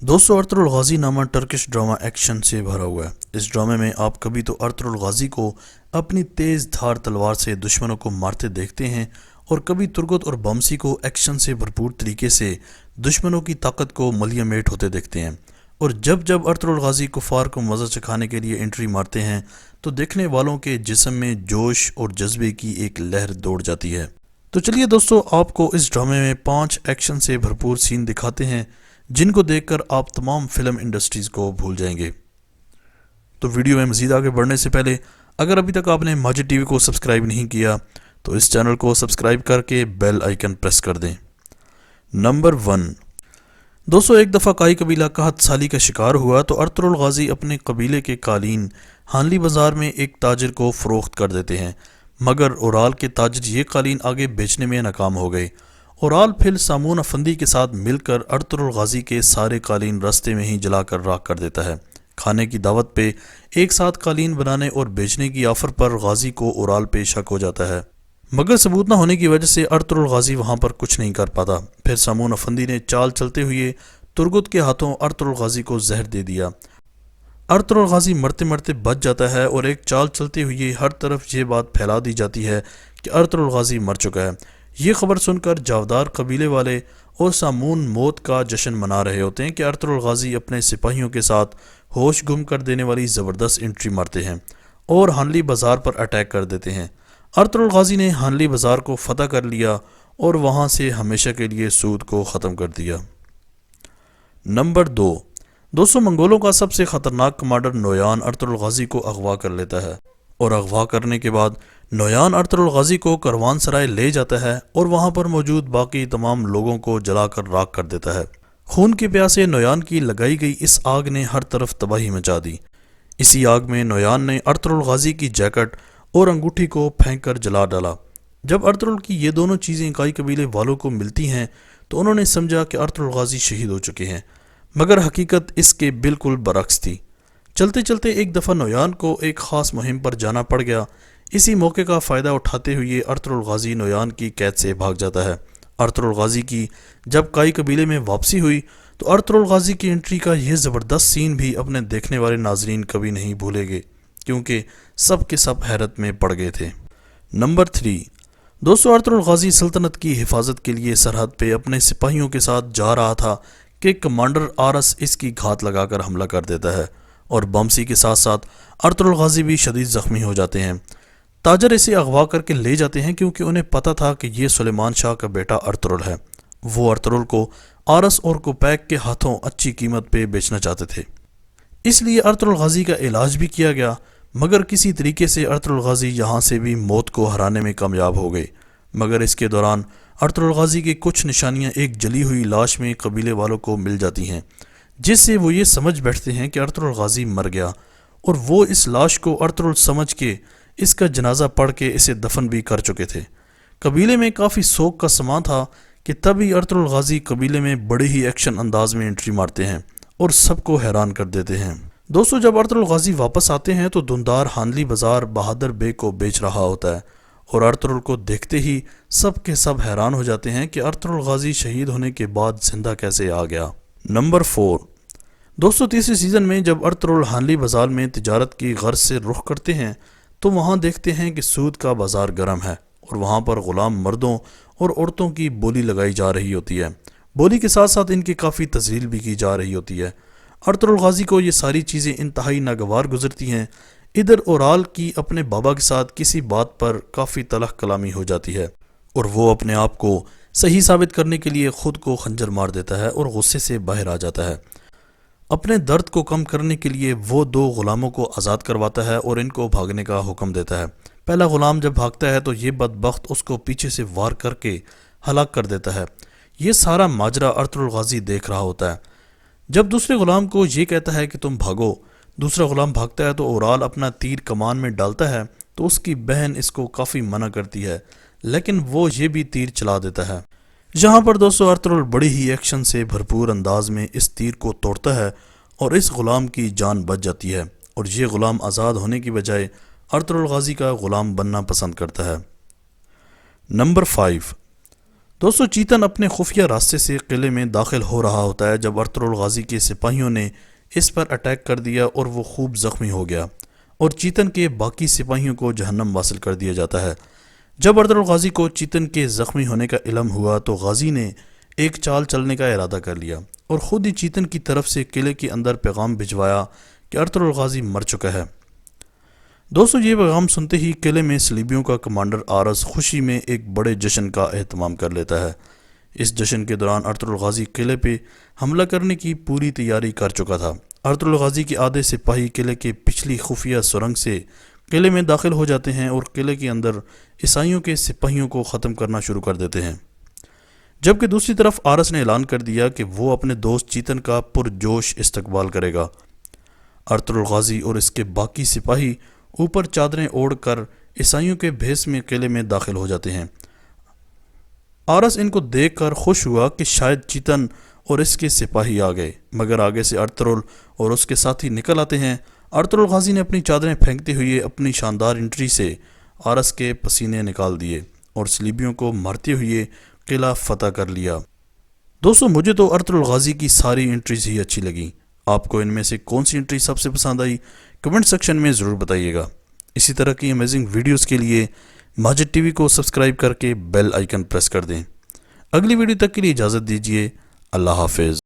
दोस्तों, अर्तुगरुल गाजी नामा Turkish drama action से भरा हुआ है। इस ड्रामे में आप कभी तो अर्तुगरुल गाजी को अपनी तेज़ धार तलवार से दुश्मनों को मारते देखते हैं और कभी तुर्गुत और बमसी को एक्शन से भरपूर तरीके से दुश्मनों की ताकत को मलियामेट होते देखते हैं। और जब जब अर्तुगरुल गाजी कुफार को मज़ा चखाने के लिए एंट्री मारते हैं तो देखने वालों के जिस्म में जोश और जज्बे की एक लहर दौड़ जाती है। तो चलिए दोस्तों, आपको इस ड्रामे में 5 एक्शन से भरपूर सीन दिखाते हैं जिनको देखकर आप तमाम फिल्म इंडस्ट्रीज़ को भूल जाएंगे। तो वीडियो में मज़ीद आगे बढ़ने से पहले अगर अभी तक आपने माजिद टीवी को सब्सक्राइब नहीं किया तो इस चैनल को सब्सक्राइब करके बेल आइकन प्रेस कर दें। नंबर 1। दोस्तों, एक दफ़ा काई कबीला कहत साली का शिकार हुआ तो अर्तुगरुल गाजी अपने कबीले के कालीन हानली बाज़ार में एक ताजिर को फ़रोख्त कर देते हैं, मगर ओराल के ताजिर ये कालीन आगे बेचने में नाकाम हो गए। ओराल फिर सामून अफंदी के साथ मिलकर अर्तुगरुल गाजी के सारे कालीन रास्ते में ही जलाकर राख कर देता है। खाने की दावत पे एक साथ कालीन बनाने और बेचने की ऑफर पर गाजी को ओराल पे शक हो जाता है, मगर सबूत न होने की वजह से अर्तुगरुल गाजी वहाँ पर कुछ नहीं कर पाता। फिर सामून अफंदी ने चाल चलते हुए तुर्गुत के हाथों अर्तुगरुल गाजी को जहर दे दिया। अर्तुगरुल गाजी मरते मरते बच जाता है और एक चाल चलते हुए हर तरफ ये बात फैला दी जाती है कि अर्तुगरुल गाजी मर चुका है। ये खबर सुनकर जावदार कबीले वाले और सामून मौत का जश्न मना रहे होते हैं कि अर्तुगरुल गाजी अपने सिपाहियों के साथ होश गुम कर देने वाली ज़बरदस्त एंट्री मारते हैं और हानली बाज़ार पर अटैक कर देते हैं। अर्तुगरुल गाजी ने हानली बाज़ार को फतह कर लिया और वहाँ से हमेशा के लिए सूद को ख़त्म कर दिया। नंबर 2। दोस्तों, मंगोलों का सबसे ख़तरनाक कमांडर नोयान अर्तुगरुल गाजी को अगवा कर लेता है और अगवा करने के बाद नोयान अर्तुगरुल गाजी को करवान सराय ले जाता है और वहाँ पर मौजूद बाकी तमाम लोगों को जलाकर राख कर देता है। खून के प्यासे नोयान की लगाई गई इस आग ने हर तरफ तबाही मचा दी। इसी आग में नोयान ने अर्तुगरुल गाजी की जैकेट और अंगूठी को फेंक कर जला डाला। जब अर्तुगरुल की ये दोनों चीज़ें काई कबीले वालों को मिलती हैं तो उन्होंने समझा कि अर्तुगरुल गाजी शहीद हो चुके हैं, मगर हकीकत इसके बिल्कुल बरक्स थी। चलते चलते एक दफ़ा नोयान को एक ख़ास मुहिम पर जाना पड़ गया। इसी मौके का फ़ायदा उठाते हुए अर्तुगरुल गाजी नोयान की कैद से भाग जाता है। अर्तुगरुल गाजी की जब काई कबीले में वापसी हुई तो अर्तुगरुल गाजी की एंट्री का यह ज़बरदस्त सीन भी अपने देखने वाले नाजरीन कभी नहीं भूलेंगे, क्योंकि सब के सब हैरत में पड़ गए थे। नंबर 3। दोस्तों, अर्तुगरुल गाजी सल्तनत की हिफाजत के लिए सरहद पे अपने सिपाहियों के साथ जा रहा था कि कमांडर आरस इसकी घात लगाकर हमला कर देता है और बमसी के साथ साथ अर्तुगरुल गाजी भी शदीद ज़ख्मी हो जाते हैं। ताजर इसे अगवा करके ले जाते हैं क्योंकि उन्हें पता था कि ये सुलेमान शाह का बेटा अर्तुगरुल है। वो अर्तुगरुल को आरस और कोपैक के हाथों अच्छी कीमत पे बेचना चाहते थे, इसलिए अर्तुगरुल गाजी का इलाज भी किया गया, मगर किसी तरीके से अर्तुगरुल गाजी यहाँ से भी मौत को हराने में कामयाब हो गए। मगर इसके दौरान अर्तुगरुल गाजी की कुछ निशानियाँ एक जली हुई लाश में कबीले वालों को मिल जाती हैं, जिससे वो ये समझ बैठते हैं कि अर्तुगरुल गाजी मर गया और वो इस लाश को अर्तुगरुल समझ के इसका जनाजा पढ़ के इसे दफन भी कर चुके थे। कबीले में काफ़ी शोक का समा था कि तभी अर्तुगरुल गाजी कबीले में बड़े ही एक्शन अंदाज में एंट्री मारते हैं और सबको हैरान कर देते हैं। दोस्तों, जब अर्तुगरुल गाजी वापस आते हैं तो दुंदार हानली बाज़ार बहादुर बे को बेच रहा होता है और अर्तुगरुल को देखते ही सब के सब हैरान हो जाते हैं कि अर्तुगरुल गाजी शहीद होने के बाद जिंदा कैसे आ गया। नंबर 4। दोस्तों, तीसरे सीज़न में जब अर्तुगरुल हानली बाज़ार में तिजारत की गर्ज से रुख करते हैं तो वहाँ देखते हैं कि सूद का बाज़ार गर्म है और वहाँ पर ग़ुलाम मर्दों और औरतों की बोली लगाई जा रही होती है। बोली के साथ साथ इनकी काफ़ी तज़लील भी की जा रही होती है। अर्तुगरुल गाजी को ये सारी चीज़ें इंतहाई नागवार गुजरती हैं। इधर ओराल की अपने बाबा के साथ किसी बात पर काफ़ी तलख कलामी हो जाती है और वो अपने आप को सही साबित करने के लिए ख़ुद को खंजर मार देता है और गुस्से से बाहर आ जाता है। अपने दर्द को कम करने के लिए वो 2 ग़ुलामों को आज़ाद करवाता है और इनको भागने का हुक्म देता है। पहला ग़ुलाम जब भागता है तो ये बदबख्त उसको पीछे से वार करके हलाक कर देता है। ये सारा माजरा अर्तुगरुल गाजी देख रहा होता है। जब दूसरे ग़ुलाम को ये कहता है कि तुम भागो, दूसरा ग़ुलाम भागता है तो ओराल अपना तीर कमान में डालता है तो उसकी बहन इसको काफ़ी मना करती है, लेकिन वो ये भी तीर चला देता है। यहाँ पर दोस्तों अर्तुगरुल बड़ी ही एक्शन से भरपूर अंदाज में इस तीर को तोड़ता है और इस ग़ुलाम की जान बच जाती है और ये ग़ुलाम आज़ाद होने की बजाय अर्तुगरुल गाजी का ग़ुलाम बनना पसंद करता है। नंबर 5। दोस्तों चीतन अपने खुफिया रास्ते से किले में दाखिल हो रहा होता है जब अर्तुगरुल गाजी के सिपाहियों ने इस पर अटैक कर दिया और वो खूब जख्मी हो गया और चीतन के बाकी सिपाहियों को जहन्नम वासिल कर दिया जाता है। जब अर्तुगरुल गाजी को चीतन के जख्मी होने का इल्म हुआ तो गाजी ने एक चाल चलने का इरादा कर लिया और ख़ुद ही चीतन की तरफ से किले के अंदर पैगाम भिजवाया कि अर्तुगरुल गाजी मर चुका है। दोस्तों ये पैगाम सुनते ही किले में सलीबियों का कमांडर आरस खुशी में एक बड़े जश्न का एहतमाम कर लेता है। इस जश्न के दौरान अर्तुगरुल गाजी किले पे हमला करने की पूरी तैयारी कर चुका था। अर्तुगरुल गाजी के आधे सिपाही किले के पिछली खुफिया सुरंग से किले में दाखिल हो जाते हैं और किले के अंदर ईसाइयों के सिपाहियों को ख़त्म करना शुरू कर देते हैं। जबकि दूसरी तरफ आरस ने ऐलान कर दिया कि वो अपने दोस्त चीतन का पुरजोश इस्तकबाल करेगा। अर्तुगरुल गाजी और इसके बाकी सिपाही ऊपर चादरें ओढ़कर ईसाइयों के भेस में किले में दाखिल हो जाते हैं। आरस इनको देखकर खुश हुआ कि शायद चीतन और इसके सिपाही आ गए, मगर आगे से अर्तुगरुल और उसके साथी निकल आते हैं। अर्तुगरुल गाजी ने अपनी चादरें फेंकते हुए अपनी शानदार एंट्री से आरस के पसीने निकाल दिए और सलीबियों को मारते हुए किला फतह कर लिया। दोस्तों मुझे तो अर्तुगरुल गाजी की सारी एंट्रीज ही अच्छी लगी। आपको इनमें से कौन सी एंट्री सबसे पसंद आई कमेंट सेक्शन में ज़रूर बताइएगा। इसी तरह की अमेजिंग वीडियोस के लिए माजिद टीवी को सब्सक्राइब करके बेल आइकन प्रेस कर दें। अगली वीडियो तक के लिए इजाज़त दीजिए। अल्लाह हाफिज़।